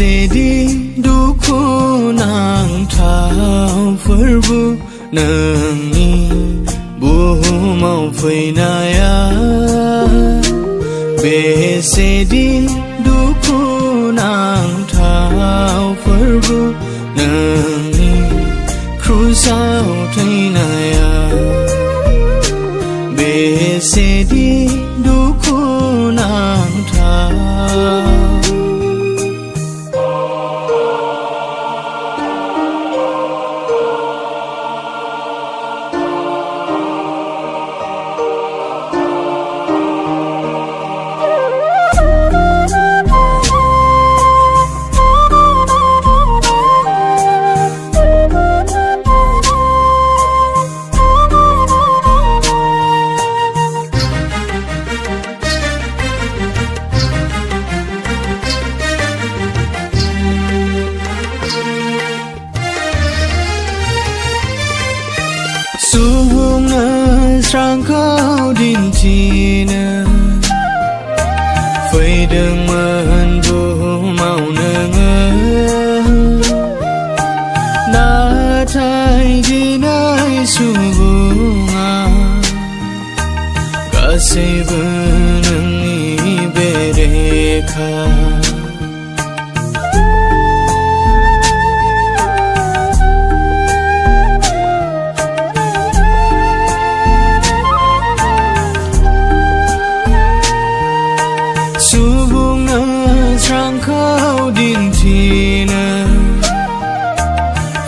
बेसेदि दुखु नांथावफोरबो नोंनि बुहुमाव फैनाया बेसेदि दुखु नांथावफोरबो नोंनि क्रुसाव थैनाया बेसेदि दुखु नांथाव Suhungna srangkau dincina Faidoंमोन बुहुमाव नोङो नाथाय दिनै सुबुङा गासैबो नोंनि बेरेखा Subuंना srangkau dincina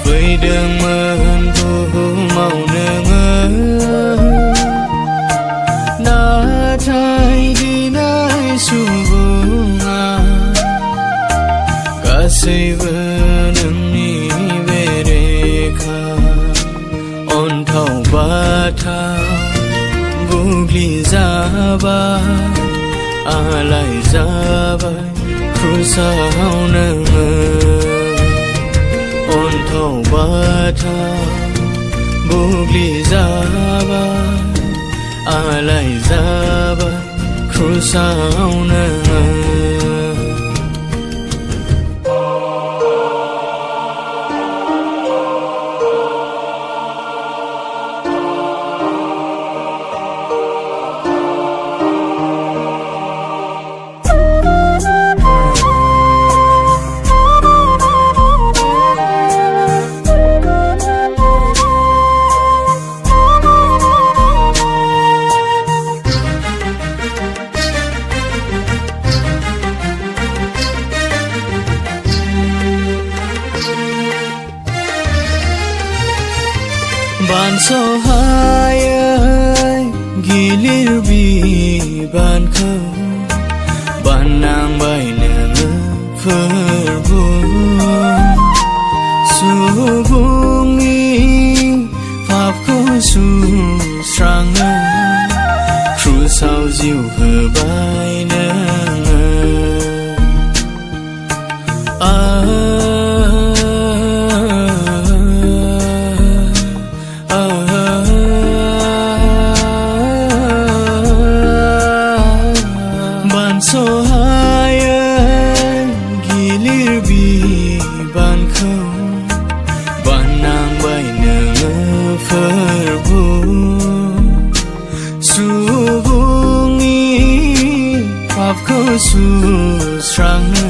Faidoंमोन बुहुमाव नोङो नाथाय दिनै सुबुङा गासैबो नोंनि बेरेखा अन्थाव बाथाव बुग्लिजाबाय आलाय जाबाय क्रुसाव नोङो अन्थाव बाथाव बुग्लिजाबाय आलाय जाबाय क्रुसाव नोङो Bans'हायै गिलिर बिबानखौ बाननांबाय नोङो फोरबो सुबुंनि पापखौ सुस्रांनो क्रुसाव जिउ होबाय नोङो Bans'हायै गिलिर बिबानखौ बाननांबाय नोङो फोरबो सुबुंनि पापखौ सुस्रांनो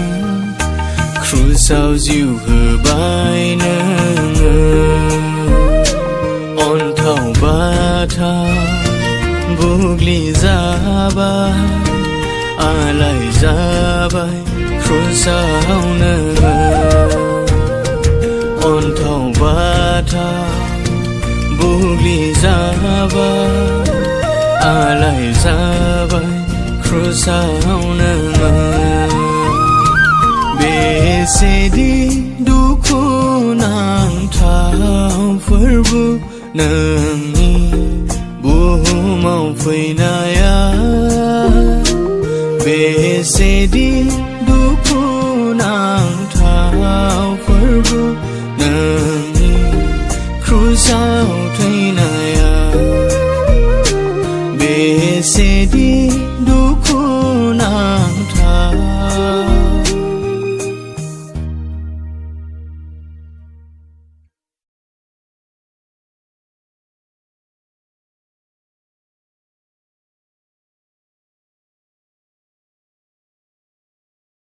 क्रुसाव जिउ होबाय नोङो अन्थाव बाथाव बुग्लिजाबाय आलाय जाबाय क्रुसाव नोङो अन्थाव बाथाव बुग्लिजाबाय आलाय जाबाय क्रुसाव नोङो बेसेदि दुखु नांथावफोरबो नोंनि बुहुमाव फैनाया बेसेदि